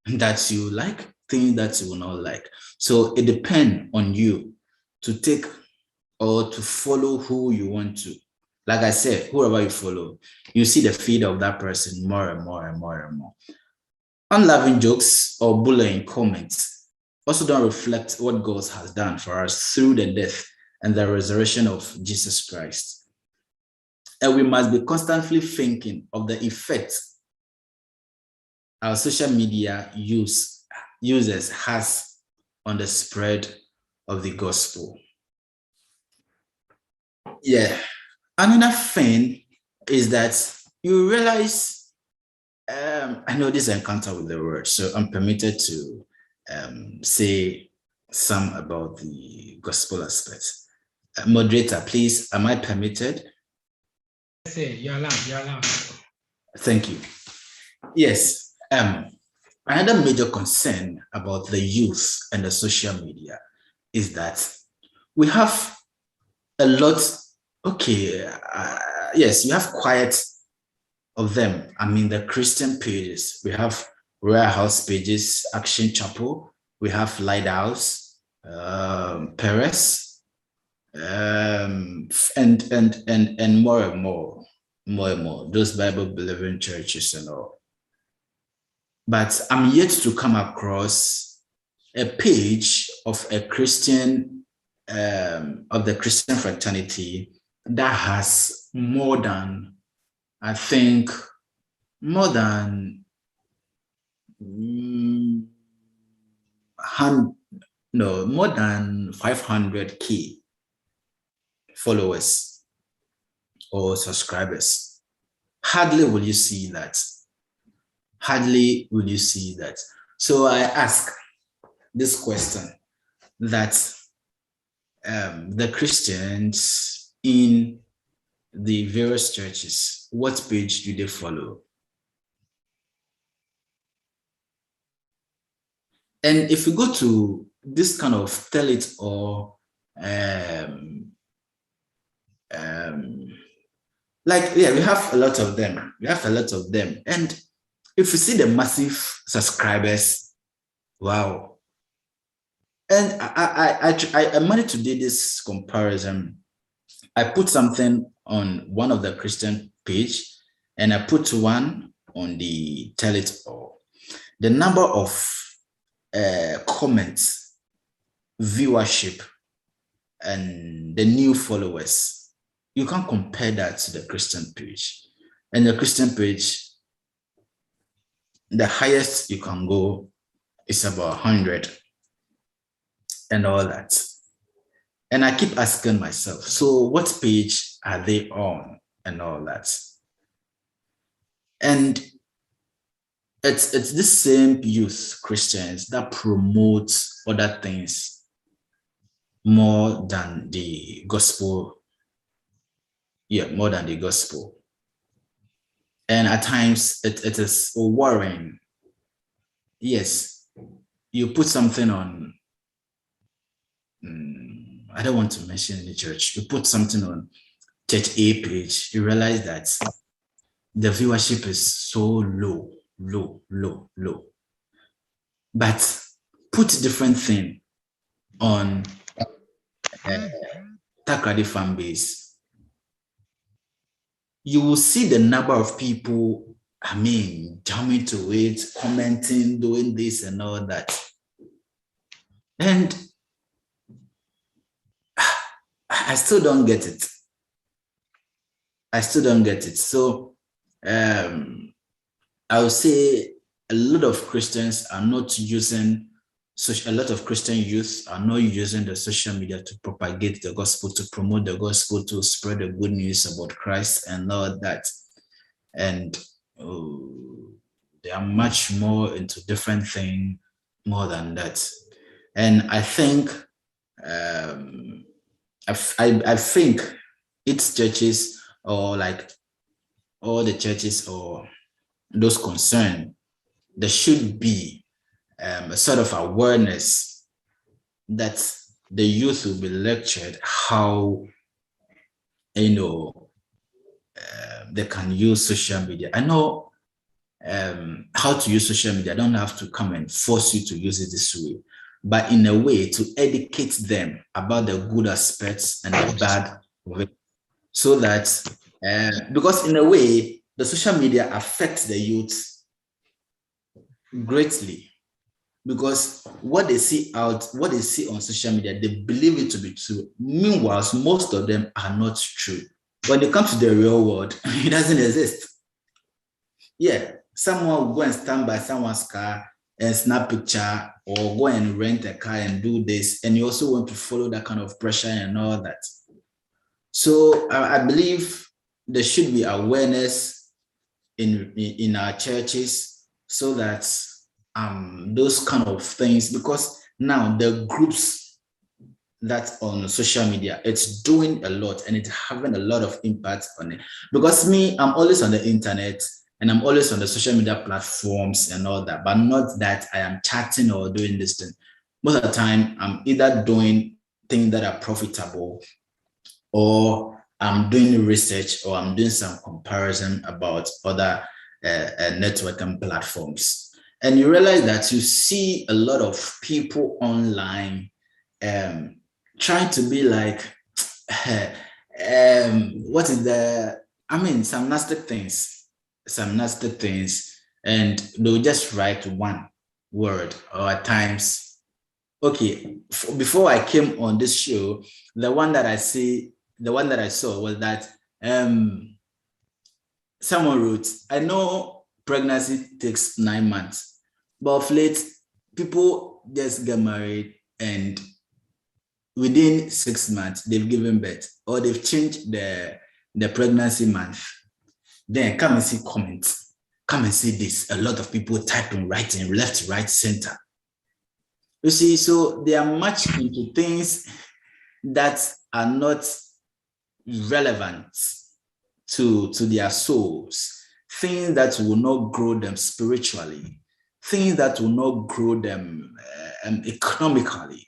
Speaker 2: that you like, things that you will not like. So it depends on you to take or to follow who you want to. Like I said, whoever you follow, you see the feed of that person more and more and more and more. Unloving jokes or bullying comments also don't reflect what God has done for us through the death and the resurrection of Jesus Christ. And we must be constantly thinking of the effect our social media users has on the spread of the gospel. Yeah. Another thing is that you realize, I know this encounter with the word, so I'm permitted to say some about the gospel aspects. Moderator, please, am I permitted?
Speaker 1: You're allowed.
Speaker 2: Thank you. Yes. Another major concern about the youth and the social media is that we have a lot. Yes, you have quite of them. The Christian pages. We have Royal House pages, Action Chapel. We have Lighthouse, Perez, and more and more. Those Bible-believing churches and all. But I'm yet to come across a page of a Christian, of the Christian fraternity that has more than 500K followers or subscribers. Hardly will you see that. So I ask this question, that the Christians in the various churches, what page do they follow? And if you go to this kind of tell it or like, yeah, we have a lot of them. We have a lot of them. And if you see the massive subscribers, wow. And I managed to do this comparison. I put something on one of the Christian page and I put one on the Tell It All. The number of comments, viewership, and the new followers, you can't compare that to the Christian page. And the Christian page, the highest you can go is about 100 and all that. And I keep asking myself, so what page are they on and all that? And it's the same youth Christians that promote other things more than the gospel. Yeah, more than the gospel. And at times it is worrying. Yes, you put something on, I don't want to mention the church, you put something on church A page, you realize that the viewership is so low. But put different thing on Takrady fan base, you will see the number of people, jumping to it, commenting, doing this and all that. And I still don't get it. So I would say a lot of Christians are not using, a lot of Christian youth are not using the social media to propagate the gospel, to promote the gospel, to spread the good news about Christ and all that. And they are much more into different things more than that. And I think, I think its churches, or like all the churches or those concerned, there should be a sort of awareness that the youth will be lectured how, they can use social media. I know how to use social media. I don't have to come and force you to use it this way, but in a way to educate them about the good aspects and the bad of it, so that, because in a way, the social media affects the youth greatly, because what they see on social media, they believe it to be true. Meanwhile, most of them are not true. When they come to the real world, it doesn't exist. Yeah, someone will go and stand by someone's car and snap picture, or go and rent a car and do this, and you also want to follow that kind of pressure and all that. So I believe there should be awareness in our churches, so that those kind of things, because now the groups that's on social media, it's doing a lot and it's having a lot of impact on it. Because me, I'm always on the internet and I'm always on the social media platforms and all that, but not that I am chatting or doing this thing. Most of the time, I'm either doing things that are profitable, or I'm doing research, or I'm doing some comparison about other networking platforms. And you realize that you see a lot of people online trying to be like, what is the, some nasty things, and they'll just write one word, or at times, okay, before I came on this show, the one that I saw was that someone wrote, I know pregnancy takes 9 months, but of late, people just get married and within 6 months, they've given birth, or they've changed the pregnancy month. Then come and see comments. Come and see this. A lot of people typing, writing, left, right, center. You see, so they are much into things that are not relevant to their souls, things that will not grow them spiritually, things that will not grow them economically,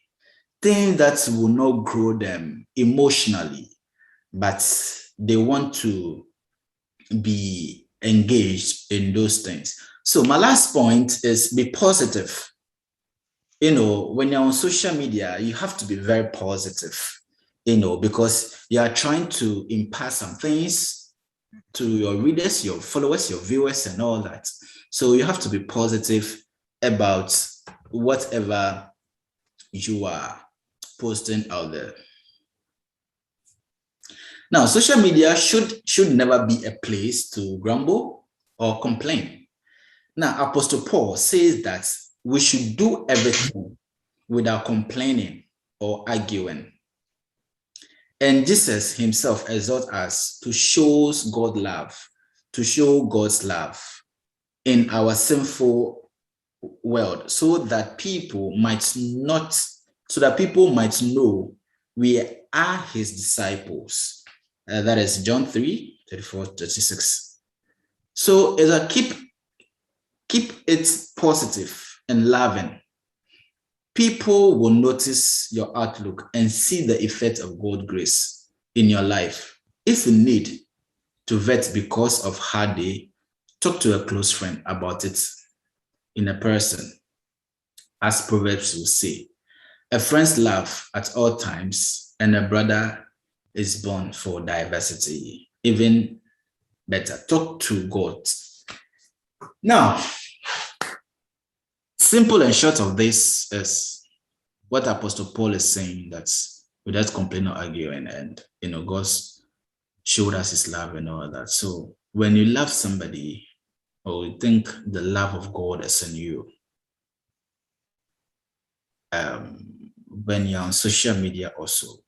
Speaker 2: things that will not grow them emotionally, but they want to be engaged in those things. So my last point is be positive. When you're on social media, you have to be very positive, because you are trying to impart some things to your readers, your followers, your viewers, and all that. So you have to be positive about whatever you are posting out there. Now, social media should never be a place to grumble or complain. Now, Apostle Paul says that we should do everything without complaining or arguing. And Jesus himself exhorts us to show God's love in our sinful world, so that people might know we are his disciples. That is John 3:34-36. So as I keep it positive and loving, people will notice your outlook and see the effect of God's grace in your life. If you need to vet because of hard day, talk to a close friend about it in a person. As Proverbs will say, a friend's love at all times, and a brother is born for diversity. Even better, talk to God. Now, simple and short of this is what Apostle Paul is saying, that without complaining or arguing, and God showed us his love and all that. So when you love somebody, or you think the love of God is in you, when you're on social media also,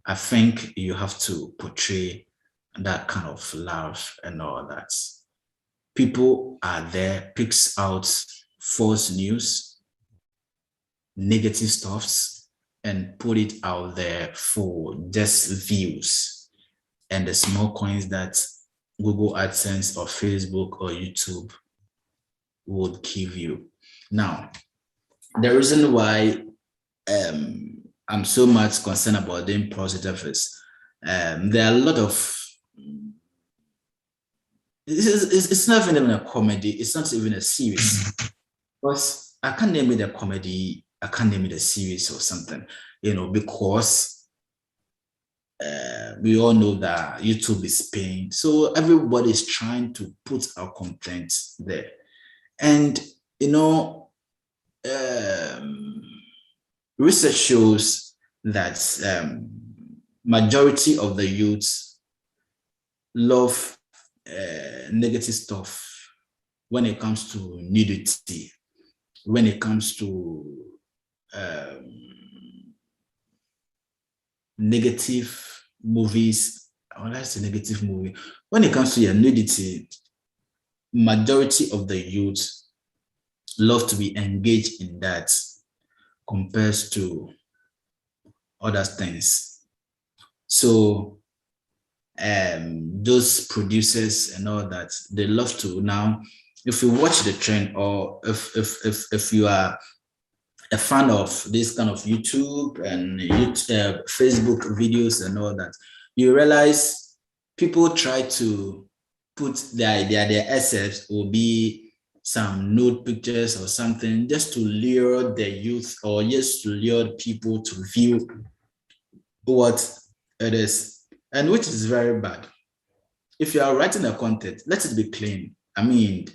Speaker 2: I think you have to portray that kind of love and all that. People are there, picks out false news, negative stuffs, and put it out there for just views and the small coins that Google AdSense or Facebook or YouTube would give you. Now, the reason why I'm so much concerned about being positive is there are a lot of, it's not even a comedy, it's not even a series. Because I can't name it a comedy, I can't name it a series or something, because we all know that YouTube is paying. So everybody is trying to put our content there. And, research shows that majority of the youths love negative stuff when it comes to nudity, when it comes to negative movies. When I say negative movie, when it comes to your nudity, majority of the youth love to be engaged in that compared to other things. So those producers and all that, they love to now, if you watch the trend, or if you are a fan of this kind of YouTube and Facebook videos and all that, you realize people try to put their assets will be some nude pictures or something, just to lure the youth, or just to lure people to view what it is, and which is very bad. If you are writing a content, let it be clean. I mean,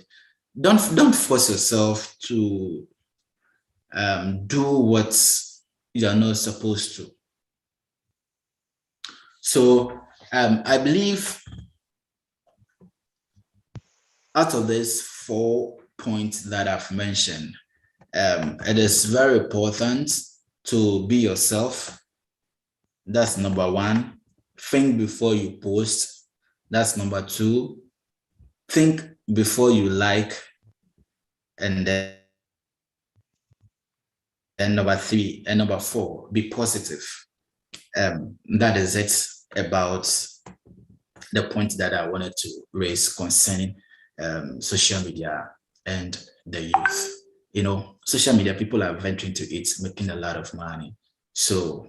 Speaker 2: don't force yourself to do what you are not supposed to. So I believe out of these 4 points that I've mentioned, it is very important to be yourself. That's number 1. Think before you post. That's number 2. Think before you like. And then number 3 and number 4, be positive. That is it about the point that I wanted to raise concerning social media and the youth. You know, social media, people are venturing to it, making a lot of money. So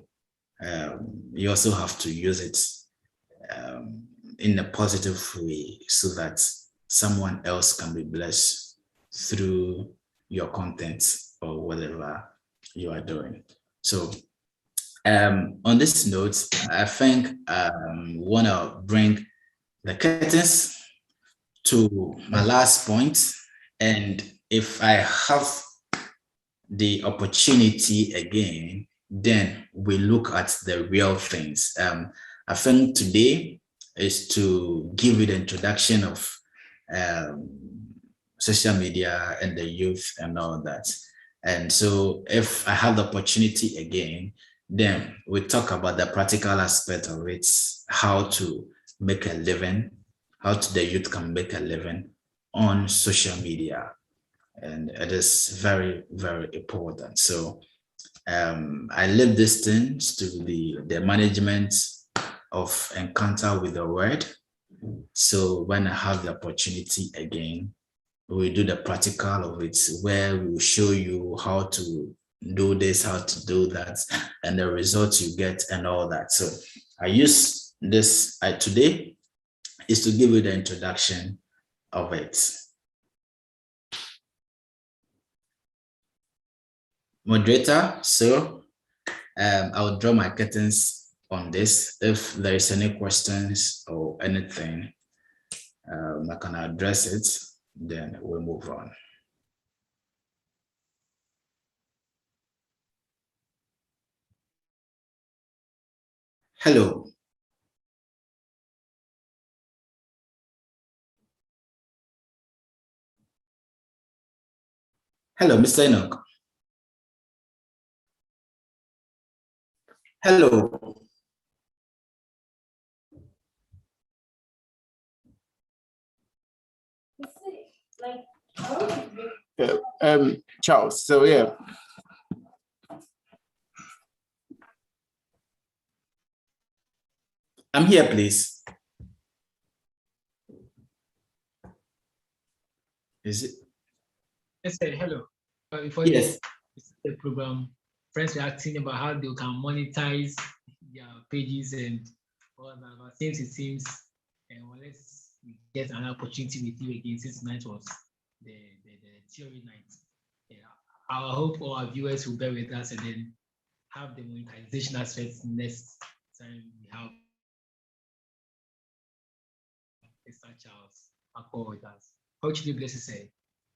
Speaker 2: you also have to use it in a positive way so that someone else can be blessed through your content or whatever you are doing. So on this note, I think want to bring the curtains to my last point. And if I have the opportunity again, then we look at the real things. I think today is to give you the introduction of social media and the youth and all that. And so if I have the opportunity again, then we talk about the practical aspect of it, how to make a living, the youth can make a living on social media. And it is very, very important. So I leave these things to the management of Encounter with the Word. So when I have the opportunity again, we do the practical of it, where we will show you how to do this, how to do that, and the results you get and all that. So I use this today is to give you the introduction of it. Moderator, so I'll draw my curtains on this. If there is any questions or anything, I can address it, then we'll move on. Hello. Hello, Mr. Enoch. Hello.
Speaker 3: Yeah, Charles. So yeah.
Speaker 2: I'm here, please. Is it?
Speaker 1: Yes, sir. Hello. Before
Speaker 2: Yes.
Speaker 1: the program, friends were asking about how they can monetize their pages and all that. But since it seems, let's get an opportunity with you again, since tonight was the theory night. Yeah. I hope all our viewers will bear with us and then have the monetization aspects next time we have Mr. Charles Akor with us. How should you bless you say?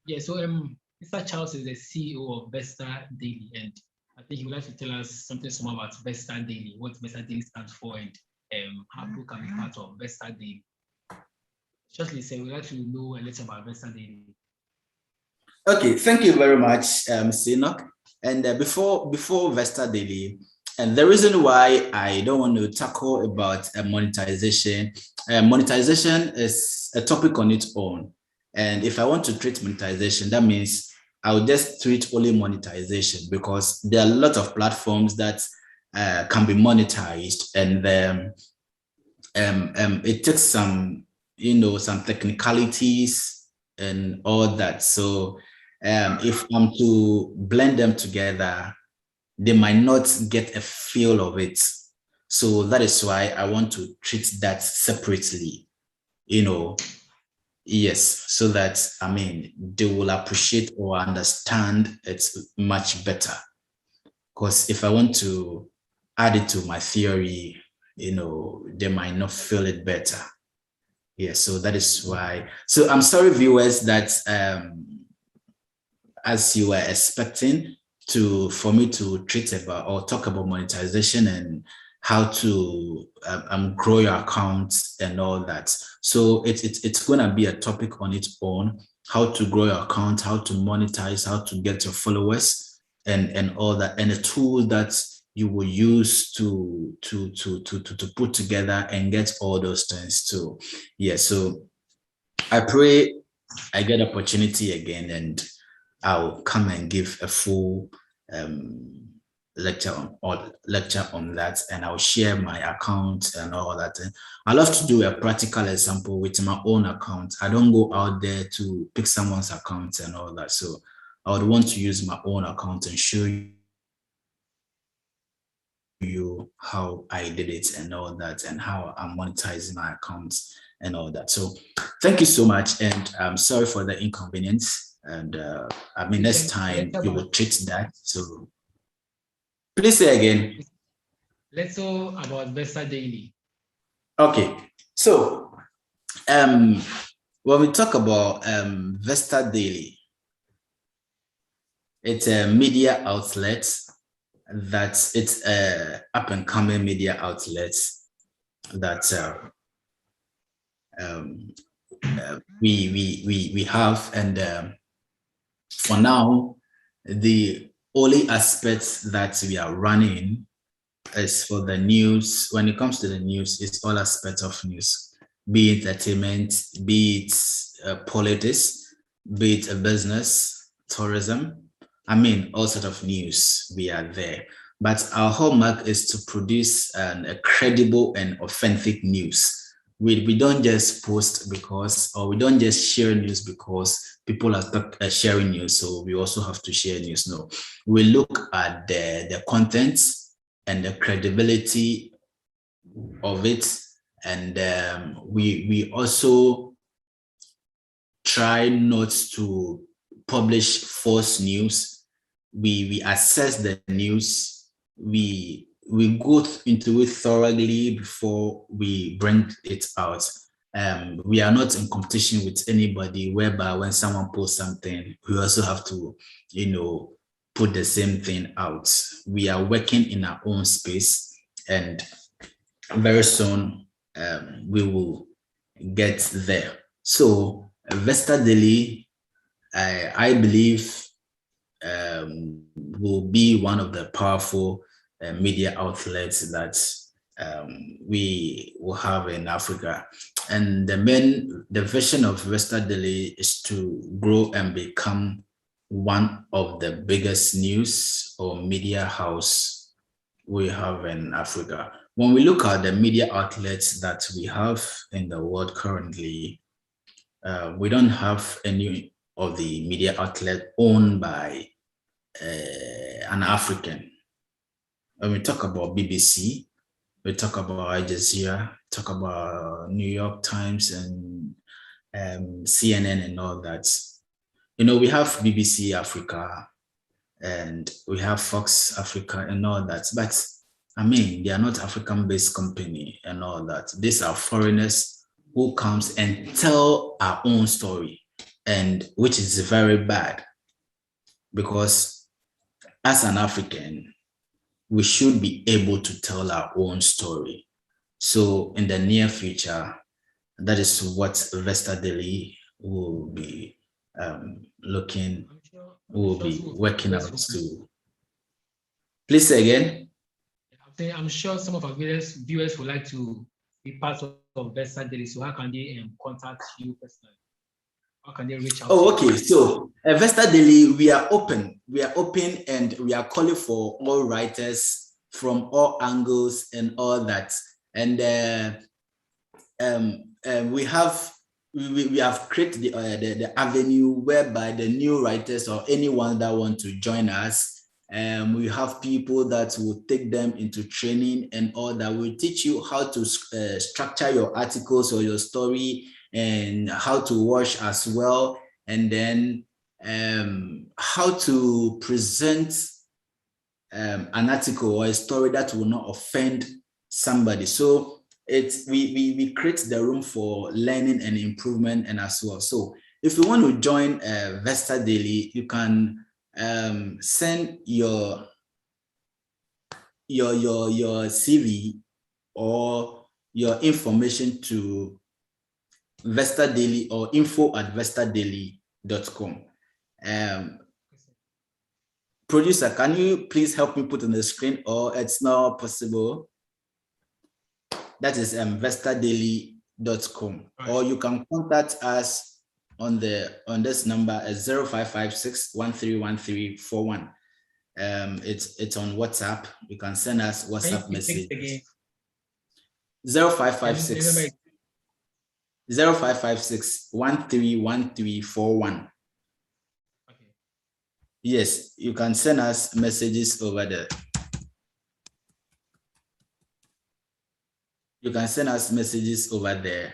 Speaker 1: Yeah, so Mr. Charles is the CEO of Vesta Daily, and I think he would like to tell us something more about Vesta Daily, what Vesta Daily stands for, and how people can be part of Vesta Daily. Shortly, say we'd like to know a little about Vesta Daily.
Speaker 2: Okay, thank you very much, Mr. Enoch. And before Vesta Daily, and the reason why I don't want to tackle about monetization, monetization is a topic on its own. And if I want to treat monetization, that means I'll just treat only monetization, because there are a lot of platforms that can be monetized, and it takes some, some technicalities and all that. So if I'm to blend them together, they might not get a feel of it. So that is why I want to treat that separately, yes, so that, they will appreciate or understand it much better. Because if I want to add it to my theory, they might not feel it better. Yeah, so that is why. So I'm sorry, viewers, that as you were expecting for me to treat about or talk about monetization and how to grow your accounts and all that. So it's going to be a topic on its own, how to grow your account, how to monetize, how to get your followers and all that, and a tool that you will use to put together and get all those things too. Yeah, so I pray I get opportunity again and I'll come and give a full lecture on that, and I'll share my account and all that. And I love to do a practical example with my own account. I don't go out there to pick someone's account and all that. So I would want to use my own account and show you how I did it and all that, and how I'm monetizing my accounts and all that. So thank you so much, and I'm sorry for the inconvenience. And I mean, next time you will treat that. So please say again.
Speaker 1: Let's talk about Vesta Daily.
Speaker 2: Okay, so when we talk about Vesta Daily, it's a media outlet that it's a up and coming media outlet that we have, and for now, the only aspects that we are running is for the news. When it comes to the news, it's all aspects of news, be it entertainment, be it politics, be it a business, tourism. I mean, all sorts of news, we are there. But our hallmark is to produce a credible and authentic news. We don't just post because, or we don't just share news because people are sharing news, so we also have to share news. No, we look at the contents and the credibility of it, and we also try not to publish false news. We assess the news. We go into it thoroughly before we bring it out. We are not in competition with anybody, whereby when someone posts something, we also have to, put the same thing out. We are working in our own space, and very soon we will get there. So Vesta Daily, I believe, will be one of the powerful media outlets that we will have in Africa. And the vision of Vesta Daily is to grow and become one of the biggest news or media house we have in Africa. When we look at the media outlets that we have in the world currently, we don't have any of the media outlet owned by an African. When we talk about BBC, we talk about Al Jazeera, talk about New York Times and CNN and all that. We have BBC Africa and we have Fox Africa and all that. But I mean, they are not African-based company and all that. These are foreigners who comes and tell our own story, and which is very bad, because as an African, we should be able to tell our own story. So in the near future, that is what Vesta Daily will be working out to. Please say again.
Speaker 1: I'm sure some of our viewers would like to be part of Vesta Daily. So how can they contact you personally? How can they reach out?
Speaker 2: Oh, okay. So Vesta Daily, we are open. We are open, and we are calling for all writers from all angles and all that. And we have created the avenue whereby the new writers or anyone that want to join us, we have people that will take them into training and all that. Will teach you how to structure your articles or your story, and how to wash as well, and then how to present an article or a story that will not offend somebody. So we create the room for learning and improvement and as well. So if you want to join Vesta Daily, you can send your CV or your information to Vesta Daily or info@vestadaily.com. Producer, can you please help me put on the screen, or it's not possible? That is vestadaily.com. Right. Or you can contact us on this number at 0556 131341. It's on WhatsApp. You can send us WhatsApp message. 0556 131341.
Speaker 1: Okay.
Speaker 2: Yes, you can send us messages over there. You can send us messages over there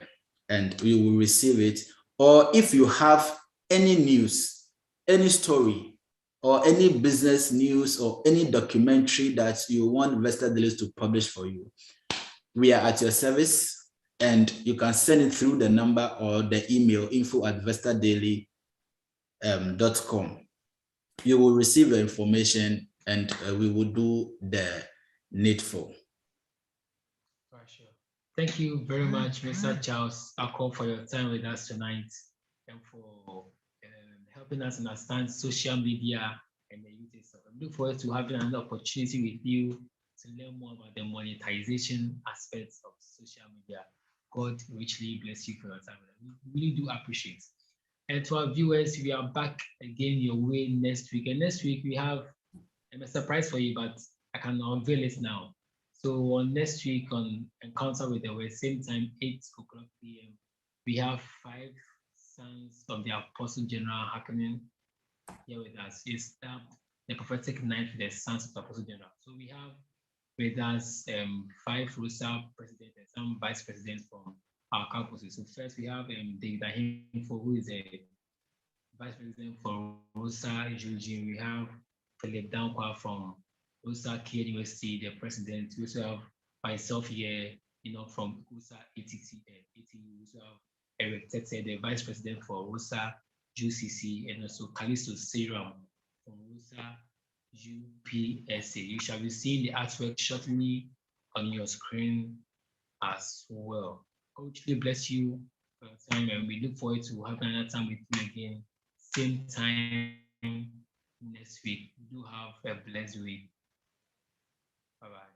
Speaker 2: and we will receive it. Or if you have any news, any story, or any business news or any documentary that you want Vesta Dailies to publish for you, we are at your service, and you can send it through the number or the email info@vestadaily.com. You will receive the information and we will do the needful.
Speaker 1: Sure. Thank you very much, Mr. Charles Akor, for your time with us tonight and for helping us understand social media and the use itself. I look forward to having another opportunity with you to learn more about the monetization aspects of social media. God richly bless you for your time. We really do appreciate. And to our viewers, we are back again your way next week. And next week we have a surprise for you, but I can unveil it now. So on next week on Encounter with the Word, same time, 8:00 p.m., we have 5 sons of the Apostle General happening here with us. It's the prophetic night for the sons of the Apostle General. So we have with us 5 ROSA presidents and some vice presidents from our campuses. So first we have David Ahimfo, who is a vice president for ROSA Eugene. We have Philip Dankwa from ROSA K University, the president. We also have myself here, from ROSA ATT. We also have Eric Tete, the vice president for ROSA UCC, and also Callisto Seram from ROSA UPSA. You shall be seeing the artwork shortly on your screen as well. God richly bless you for your time, and we look forward to having another time with you again, same time next week. Do have a blessed week. Bye-bye.